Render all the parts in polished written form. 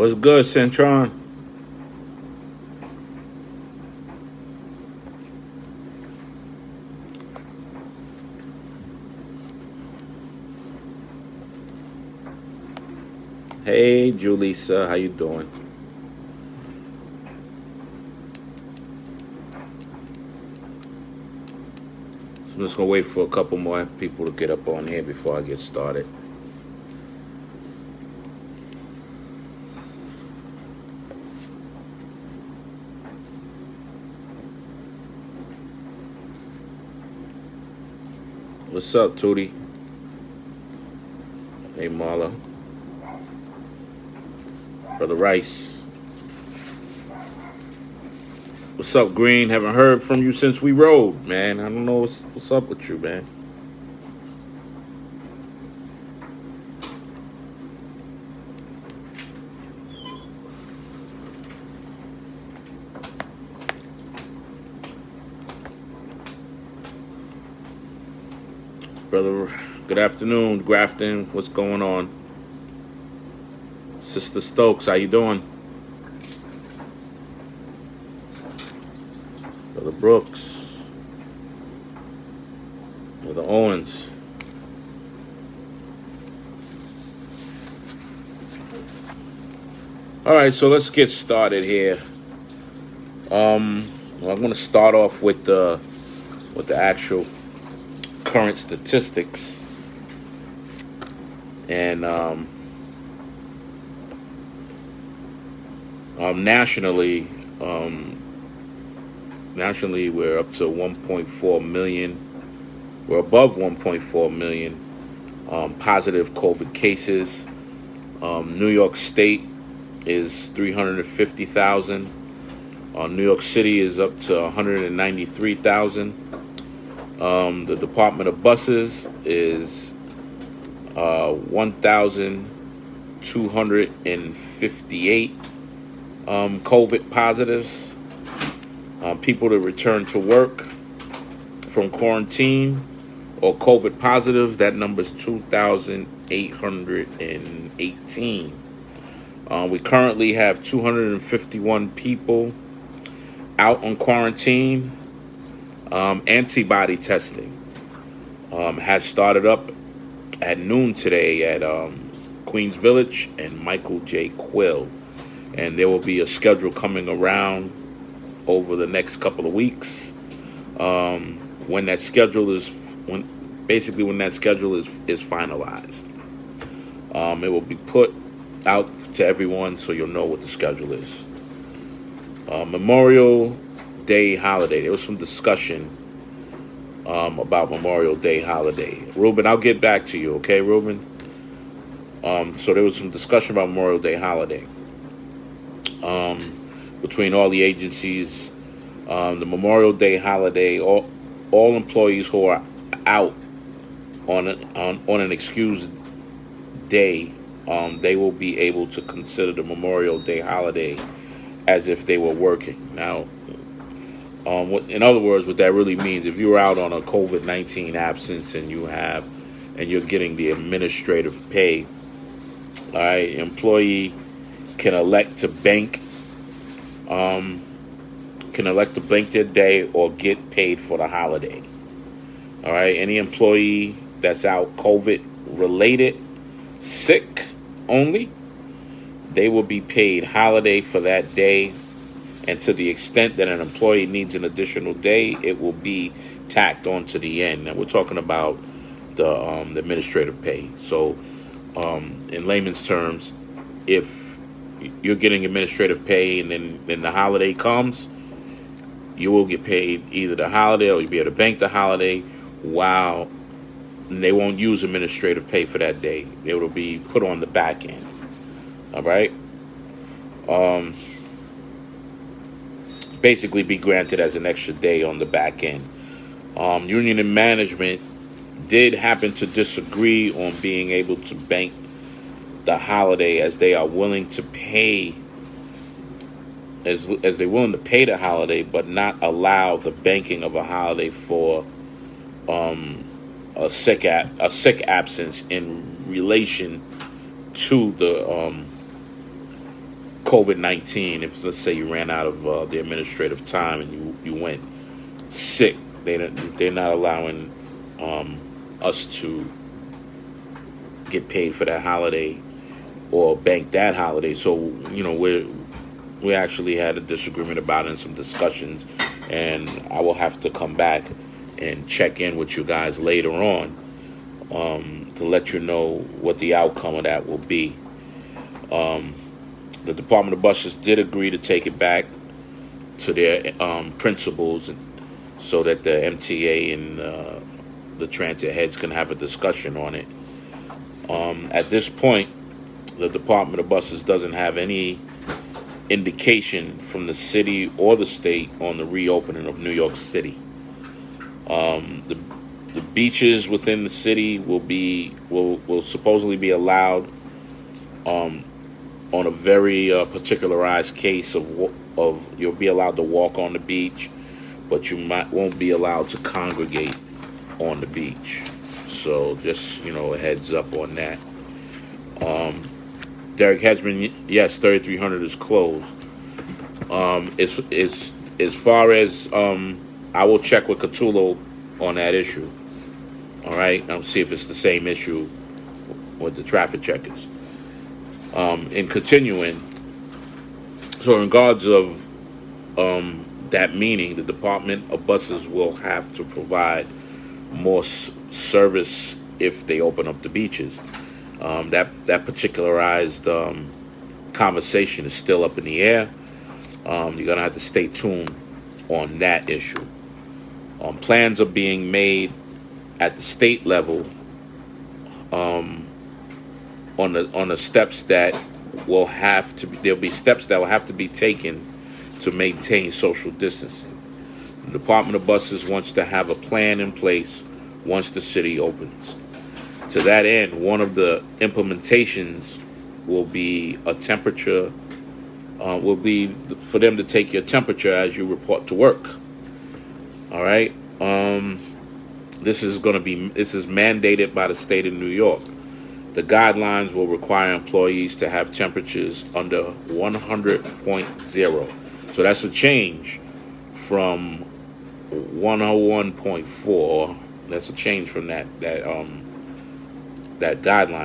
What's good, Centron? Hey, Julissa, how you doing? So I'm just gonna wait for a couple more people to get up on here before I get started. What's up, Tootie? Hey, Marla. Brother Rice. What's up, Green? Haven't heard from you since we rode, man. I don't know what's up with you, man. Brother, good afternoon, Grafton. What's going on? Sister Stokes, how you doing? Brother Brooks. Brother Owens. All right, so let's get started here. Well, I'm going to start off with the actual current statistics, and nationally, we're up to 1.4 million. We're above 1.4 million positive COVID cases. New York State is 350,000. New York City is up to 193,000. The Department of Buses is 1,258 COVID positives. People to return to work from quarantine or COVID positives, that number is 2,818. We currently have 251 people out on quarantine. Antibody testing has started up at noon today at Queens Village and Michael J. Quill. And there will be a schedule coming around over the next couple of weeks. When that schedule is finalized, it will be put out to everyone so you'll know what the schedule is. Memorial Day holiday. There was some discussion about Memorial Day holiday. Ruben, I'll get back to you, okay, Ruben? So there was some discussion about Memorial Day holiday between all the agencies. The Memorial Day holiday, all employees who are out on an excused day, they will be able to consider the Memorial Day holiday as if they were working. Now, in other words, what that really means, if you're out on a COVID-19 absence and you're getting the administrative pay, all right, employee can elect to bank their day or get paid for the holiday. All right, any employee that's out COVID related, sick only, they will be paid holiday for that day. And to the extent that an employee needs an additional day, it will be tacked on to the end. Now, we're talking about the administrative pay. So, in layman's terms, if you're getting administrative pay and then the holiday comes, you will get paid either the holiday or you'll be able to bank the holiday while they won't use administrative pay for that day. It will be put on the back end. All right? Basically be granted as an extra day on the back end. Union and management did happen to disagree on being able to bank the holiday, as they are willing to pay as they're willing to pay the holiday, but not allow the banking of a holiday for a sick absence in relation to COVID-19. If let's say you ran out of the administrative time and you went sick, they're not allowing us to get paid for that holiday or bank that holiday. So we actually had a disagreement about it and some discussions, and I will have to come back and check in with you guys later on to let you know what the outcome of that will be. The Department of Buses did agree to take it back to their principals so that the MTA and the transit heads can have a discussion on it. At this point, the Department of Buses doesn't have any indication from the city or the state on the reopening of New York City. The beaches within the city will supposedly be allowed on a very particularized case of you'll be allowed to walk on the beach, but you won't be allowed to congregate on the beach. So just a heads up on that. Derek Hedgeman, yes, 3300 is closed. As far as I will check with Catullo on that issue. All right, I'll see if it's the same issue with the traffic checkers. In continuing, so in regards of that meaning, the Department of Buses will have to provide more service if they open up the beaches. That particularized conversation is still up in the air. You're gonna have to stay tuned on that issue. Plans are being made at the state level on the steps that will have to be, there'll be steps that will have to be taken to maintain social distancing. The Department of Buses wants to have a plan in place once the city opens. To that end, one of the implementations will be a temperature, will be for them to take your temperature as you report to work. All right. This is mandated by the state of New York. The guidelines will require employees to have temperatures under 100.0. So that's a change from 101.4. That's a change from that guideline.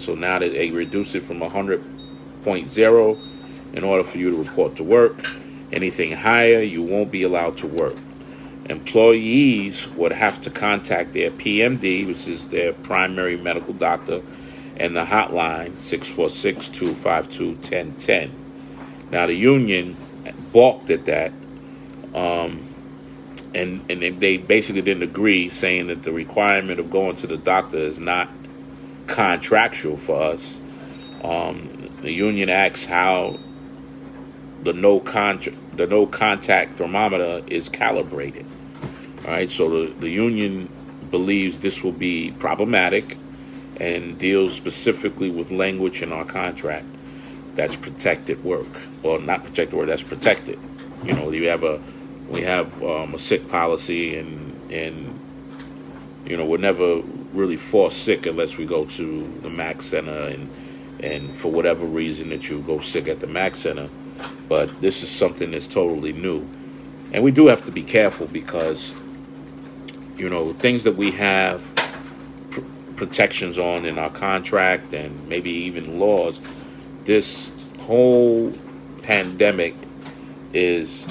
So now that they reduce it from 100.0 in order for you to report to work. Anything higher, you won't be allowed to work. Employees would have to contact their PMD, which is their primary medical doctor, and the hotline 646-252-1010. Now the union balked at that, and they basically didn't agree, saying that the requirement of going to the doctor is not contractual for us. The union asks how the no contact thermometer is calibrated. All right, so the union believes this will be problematic and deals specifically with language in our contract that's protected work, or not protected work, that's protected. We have a sick policy, and we're never really forced sick unless we go to the MAC Center and for whatever reason that you go sick at the MAC Center. But this is something that's totally new. And we do have to be careful because, things that we have protections on in our contract and maybe even laws, this whole pandemic is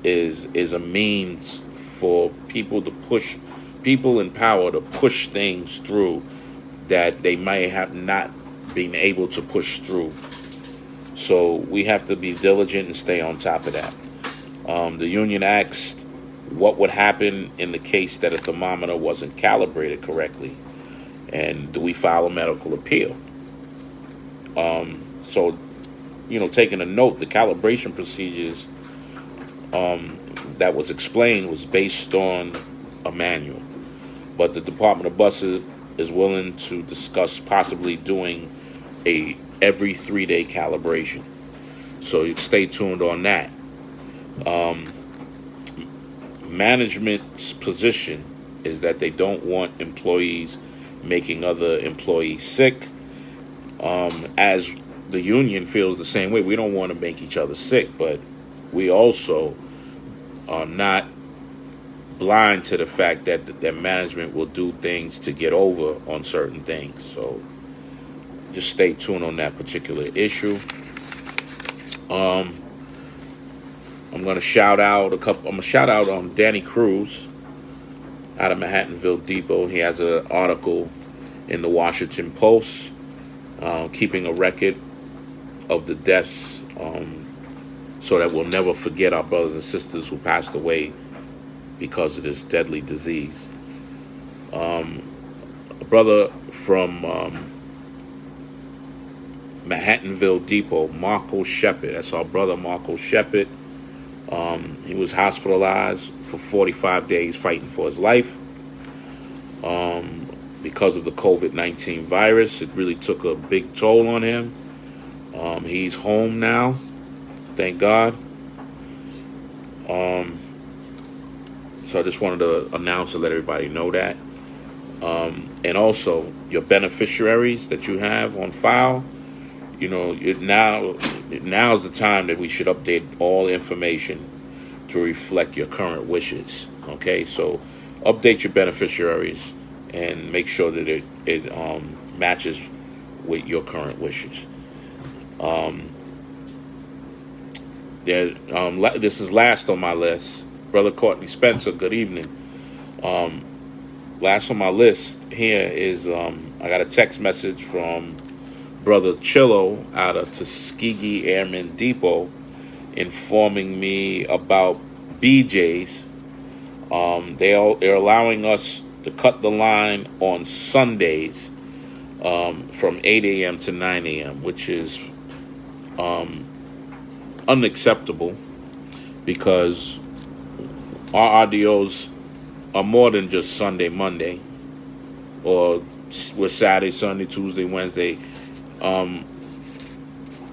a means for people in power to push things through that they may have not been able to push through. So we have to be diligent and stay on top of that. The union asked what would happen in the case that a thermometer wasn't calibrated correctly, and do we file a medical appeal? So, taking a note, the calibration procedures that was explained was based on a manual, but the Department of Buses is willing to discuss possibly doing a every 3-day calibration. So you stay tuned on that. Management's position is that they don't want employees making other employees sick. As the union feels the same way. We don't want to make each other sick, but we also are not blind to the fact that management will do things to get over on certain things. So just stay tuned on that particular issue. I'm gonna shout out Danny Cruz out of Manhattanville Depot. He has an article in the Washington Post, keeping a record of the deaths, so that we'll never forget our brothers and sisters who passed away because of this deadly disease. A brother from Manhattanville Depot, Marco Shepard. That's our brother Marco Shepard. He was hospitalized for 45 days fighting for his life because of the Covid-19 virus. It really took a big toll on him. He's home now, thank God. So I just wanted to announce to let everybody know that. And also, your beneficiaries that you have on file, now's the time that we should update all information to reflect your current wishes. Okay, so update your beneficiaries and make sure that it matches with your current wishes. This is last on my list. Brother Courtney Spencer, good evening. Last on my list here is I got a text message from Brother Chillo out of Tuskegee Airmen Depot informing me about BJ's. They're allowing us to cut the line on Sundays from 8 a.m. to 9 a.m., which is unacceptable because our RDOs are more than just Sunday, Monday, or with Saturday, Sunday, Tuesday, Wednesday.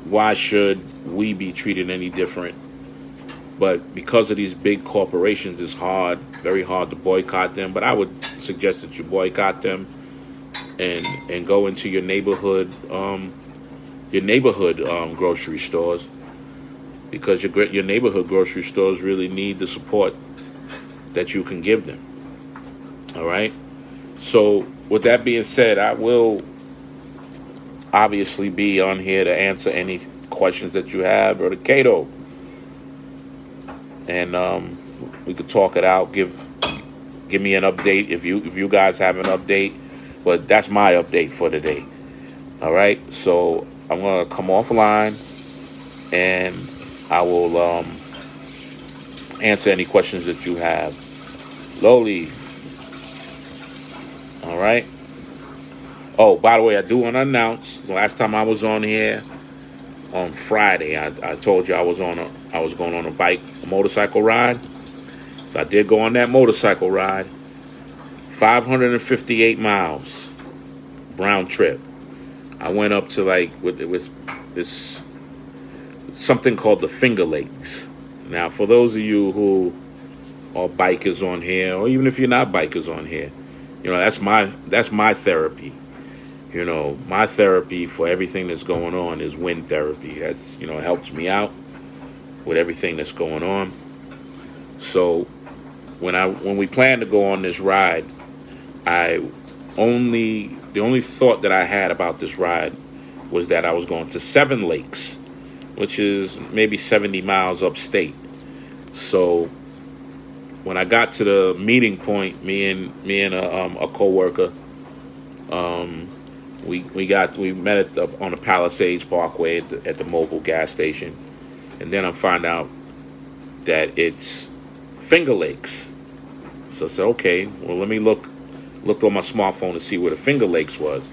Why should we be treated any different? But because of these big corporations, it's very hard to boycott them. But I would suggest that you boycott them and go into your neighborhood grocery stores, because your neighborhood grocery stores really need the support that you can give them. All right. So with that being said, I will obviously be on here to answer any questions that you have, Brother Cato, and we could talk it out. Give me an update if you guys have an update. But that's my update for today. All right. So I'm gonna come offline and I will answer any questions that you have. Lowly. All right. Oh, by the way, I do want to announce, the last time I was on here on Friday, I told you I was going on a motorcycle ride. So I did go on that motorcycle ride. 558 miles, round trip. I went up to it was this something called the Finger Lakes. Now, for those of you who are bikers on here, or even if you're not bikers on here, that's my therapy. My therapy for everything that's going on is wind therapy. That's, helps me out with everything that's going on. So when we planned to go on this ride, the only thought that I had about this ride was that I was going to Seven Lakes, which is maybe 70 miles upstate. So when I got to the meeting point, me and a coworker, we met on the Palisades Parkway at the Mobile gas station, and then I find out that it's Finger Lakes. So I said, okay, well, let me look on my smartphone to see where the Finger Lakes was,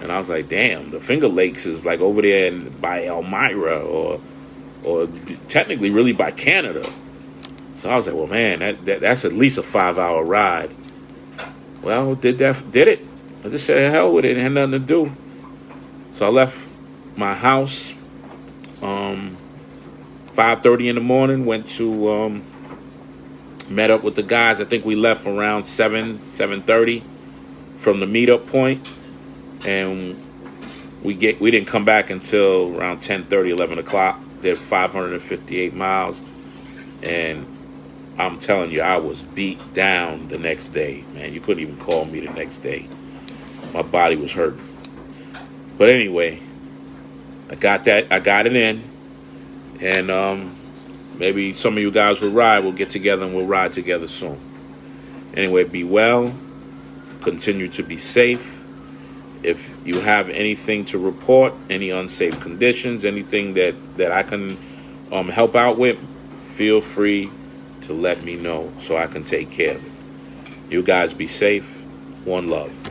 and I was like, damn, the Finger Lakes is like over there by Elmira, or technically really by Canada. So I was like, well, man, that's at least a 5-hour ride. Well, did it? I just said, hell with it. It had nothing to do. So I left my house 5:30 in the morning, went to met up with the guys. I think we left around 7:30 from the meetup point, and We didn't come back until around 10:30, 11 o'clock. Did 558 miles, and I'm telling you, I was beat down the next day, man. You couldn't even call me the next day. My body was hurting. But anyway, I got it in, and maybe some of you guys will ride. We'll get together and we'll ride together soon. Anyway, be well. Continue to be safe. If you have anything to report, any unsafe conditions, anything that I can help out with, feel free to let me know so I can take care of it. You guys be safe. One love.